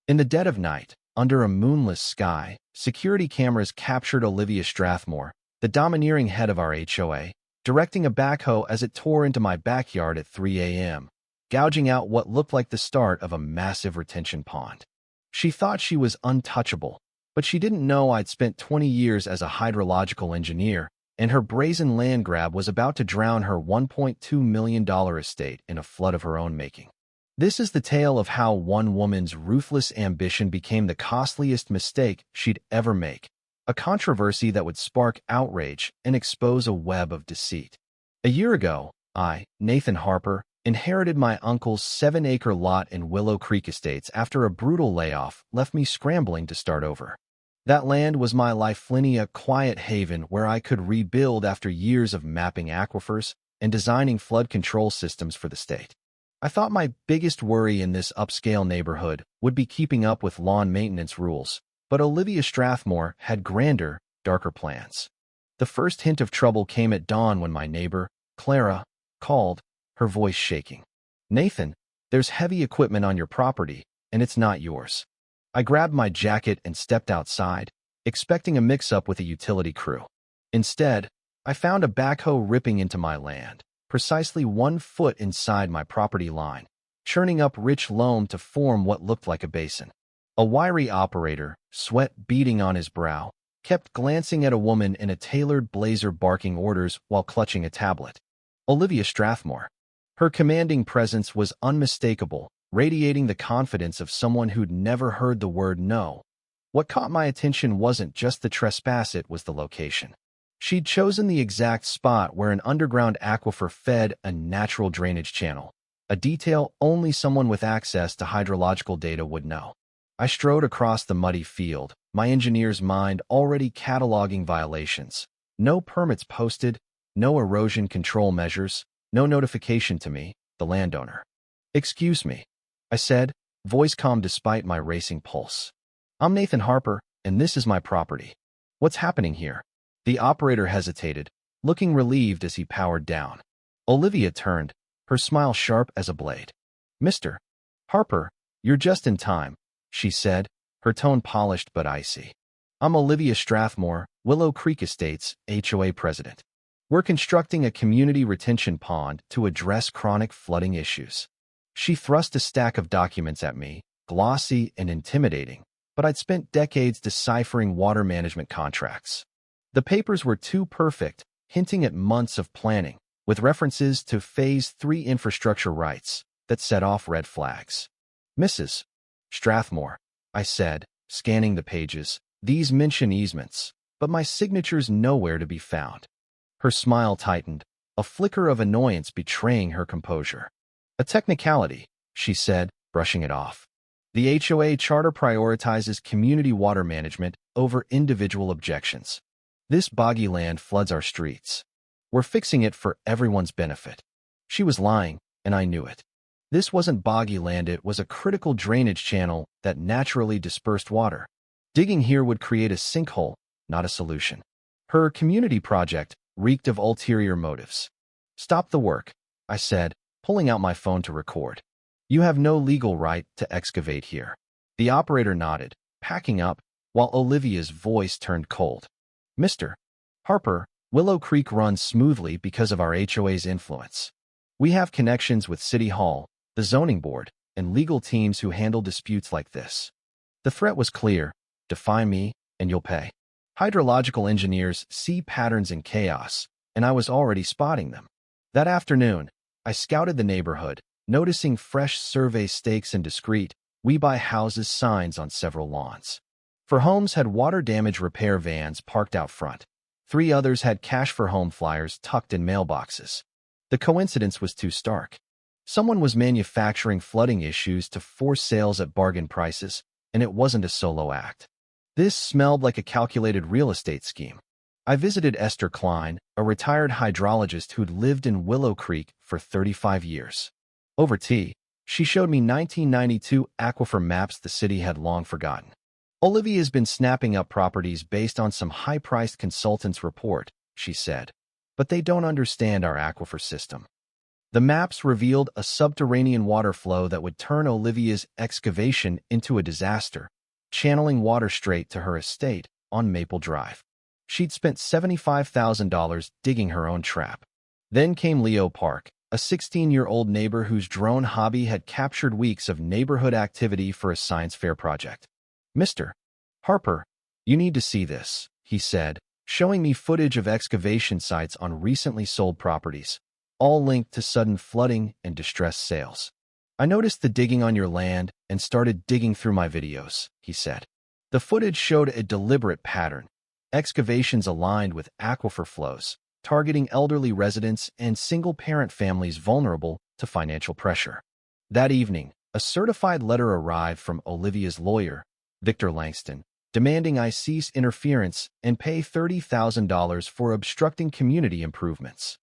In the dead of night, under a moonless sky, security cameras captured Olivia Strathmore, the domineering head of our HOA, directing a backhoe as it tore into my backyard at 3 a.m., gouging out what looked like the start of a massive retention pond. She thought she was untouchable, but she didn't know I'd spent 20 years as a hydrological engineer, and her brazen land grab was about to drown her $1.2 million estate in a flood of her own making. This is the tale of how one woman's ruthless ambition became the costliest mistake she'd ever make, a controversy that would spark outrage and expose a web of deceit. A year ago, I, Nathan Harper, inherited my uncle's 7-acre lot in Willow Creek Estates after a brutal layoff left me scrambling to start over. That land was my lifeline, quiet haven where I could rebuild after years of mapping aquifers and designing flood control systems for the state. I thought my biggest worry in this upscale neighborhood would be keeping up with lawn maintenance rules, but Olivia Strathmore had grander, darker plans. The first hint of trouble came at dawn when my neighbor, Clara, called, her voice shaking. "Nathan, there's heavy equipment on your property, and it's not yours." I grabbed my jacket and stepped outside, expecting a mix-up with a utility crew. Instead, I found a backhoe ripping into my land, precisely 1 foot inside my property line, churning up rich loam to form what looked like a basin. A wiry operator, sweat beading on his brow, kept glancing at a woman in a tailored blazer barking orders while clutching a tablet. Olivia Strathmore. Her commanding presence was unmistakable, radiating the confidence of someone who'd never heard the word no. What caught my attention wasn't just the trespass, it was the location. She'd chosen the exact spot where an underground aquifer fed a natural drainage channel, a detail only someone with access to hydrological data would know. I strode across the muddy field, my engineer's mind already cataloging violations. No permits posted, no erosion control measures, no notification to me, the landowner. "Excuse me," I said, voice calm despite my racing pulse. "I'm Nathan Harper, and this is my property. What's happening here?" The operator hesitated, looking relieved as he powered down. Olivia turned, her smile sharp as a blade. "Mr. Harper, you're just in time," she said, her tone polished but icy. "I'm Olivia Strathmore, Willow Creek Estates, HOA president. We're constructing a community retention pond to address chronic flooding issues." She thrust a stack of documents at me, glossy and intimidating, but I'd spent decades deciphering water management contracts. The papers were too perfect, hinting at months of planning, with references to Phase 3 infrastructure rights that set off red flags. "Mrs. Strathmore," I said, scanning the pages, "these mention easements, but my signature's nowhere to be found." Her smile tightened, a flicker of annoyance betraying her composure. "A technicality," she said, brushing it off. "The HOA charter prioritizes community water management over individual objections. This boggy land floods our streets. We're fixing it for everyone's benefit." She was lying, and I knew it. This wasn't boggy land, it was a critical drainage channel that naturally dispersed water. Digging here would create a sinkhole, not a solution. Her community project reeked of ulterior motives. "Stop the work," I said, pulling out my phone to record. "You have no legal right to excavate here." The operator nodded, packing up, while Olivia's voice turned cold. "Mr. Harper, Willow Creek runs smoothly because of our HOA's influence. We have connections with City Hall, the zoning board, and legal teams who handle disputes like this." The threat was clear: defy me, and you'll pay. Hydrological engineers see patterns in chaos, and I was already spotting them. That afternoon, I scouted the neighborhood, noticing fresh survey stakes and discreet "We Buy Houses" signs on several lawns. 4 homes had water damage repair vans parked out front. 3 others had cash for home flyers tucked in mailboxes. The coincidence was too stark. Someone was manufacturing flooding issues to force sales at bargain prices, and it wasn't a solo act. This smelled like a calculated real estate scheme. I visited Esther Klein, a retired hydrologist who'd lived in Willow Creek for 35 years. Over tea, she showed me 1992 aquifer maps the city had long forgotten. "Olivia's been snapping up properties based on some high-priced consultant's report," she said, "but they don't understand our aquifer system. The maps revealed a subterranean water flow that would turn Olivia's excavation into a disaster, channeling water straight to her estate on Maple Drive. She'd spent $75,000 digging her own trap. Then came Leo Park, a 16-year-old neighbor whose drone hobby had captured weeks of neighborhood activity for a science fair project. "Mr. Harper, you need to see this," he said, showing me footage of excavation sites on recently sold properties, all linked to sudden flooding and distressed sales. "I noticed the digging on your land and started digging through my videos," he said. The footage showed a deliberate pattern, excavations aligned with aquifer flows, targeting elderly residents and single-parent families vulnerable to financial pressure. That evening, a certified letter arrived from Olivia's lawyer, Victor Langston, demanding I cease interference and pay $30,000 for obstructing community improvements.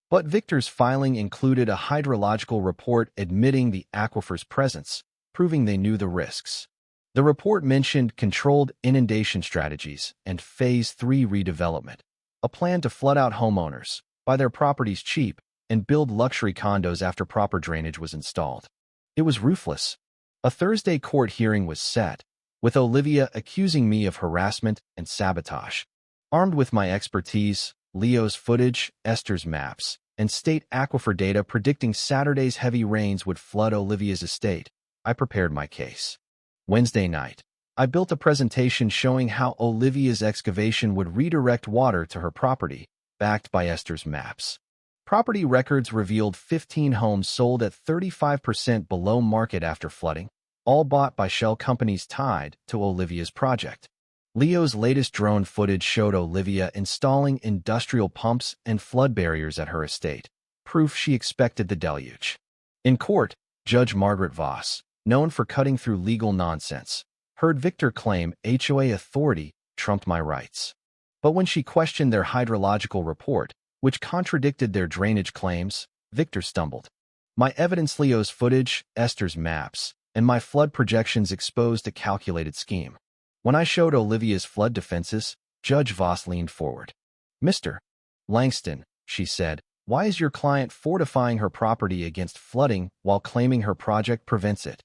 But Victor's filing included a hydrological report admitting the aquifer's presence, proving they knew the risks. The report mentioned controlled inundation strategies and Phase 3 redevelopment, a plan to flood out homeowners, buy their properties cheap, and build luxury condos after proper drainage was installed. It was ruthless. A Thursday court hearing was set, with Olivia accusing me of harassment and sabotage. Armed with my expertise, Leo's footage, Esther's maps, and state aquifer data predicting Saturday's heavy rains would flood Olivia's estate, I prepared my case. Wednesday night, I built a presentation showing how Olivia's excavation would redirect water to her property, backed by Esther's maps. Property records revealed 15 homes sold at 35% below market after flooding, all bought by shell companies tied to Olivia's project. Leo's latest drone footage showed Olivia installing industrial pumps and flood barriers at her estate, proof she expected the deluge. In court, Judge Margaret Voss, known for cutting through legal nonsense, heard Victor claim HOA authority trumped my rights. But when she questioned their hydrological report, which contradicted their drainage claims, Victor stumbled. My evidence, Leo's footage, Esther's maps, and my flood projections exposed a calculated scheme. When I showed Olivia's flood defenses, Judge Voss leaned forward. "Mr. Langston," she said, "why is your client fortifying her property against flooding while claiming her project prevents it?"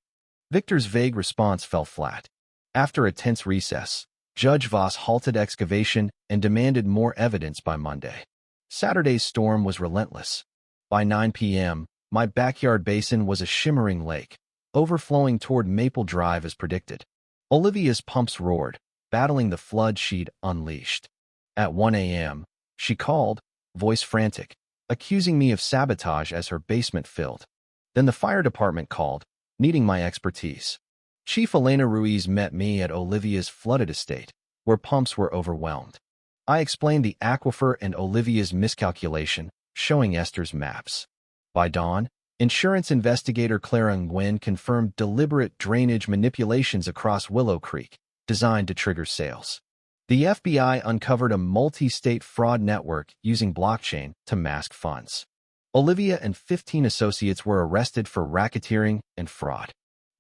Victor's vague response fell flat. After a tense recess, Judge Voss halted excavation and demanded more evidence by Monday. Saturday's storm was relentless. By 9 p.m., my backyard basin was a shimmering lake, overflowing toward Maple Drive as predicted. Olivia's pumps roared, battling the flood she'd unleashed. At 1 a.m., she called, voice frantic, accusing me of sabotage as her basement filled. Then the fire department called, needing my expertise. Chief Elena Ruiz met me at Olivia's flooded estate, where pumps were overwhelmed. I explained the aquifer and Olivia's miscalculation, showing Esther's maps. By dawn, insurance investigator Clara Nguyen confirmed deliberate drainage manipulations across Willow Creek, designed to trigger sales. The FBI uncovered a multi-state fraud network using blockchain to mask funds. Olivia and 15 associates were arrested for racketeering and fraud.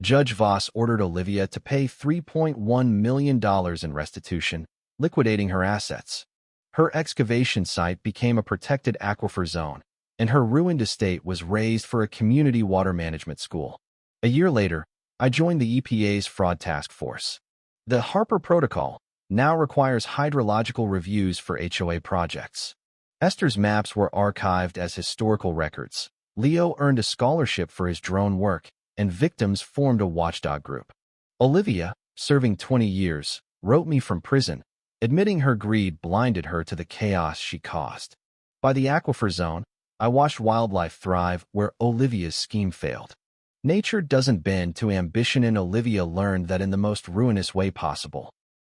Judge Voss ordered Olivia to pay $3.1 million in restitution, liquidating her assets. Her excavation site became a protected aquifer zone, and her ruined estate was razed for a community water management school. A year later, I joined the EPA's fraud task force. The Harper Protocol now requires hydrological reviews for HOA projects. Esther's maps were archived as historical records. Leo earned a scholarship for his drone work, and victims formed a watchdog group. Olivia, serving 20 years, wrote me from prison, admitting her greed blinded her to the chaos she caused. By the aquifer zone, I watched wildlife thrive where Olivia's scheme failed. Nature doesn't bend to ambition, and Olivia learned that in the most ruinous way possible.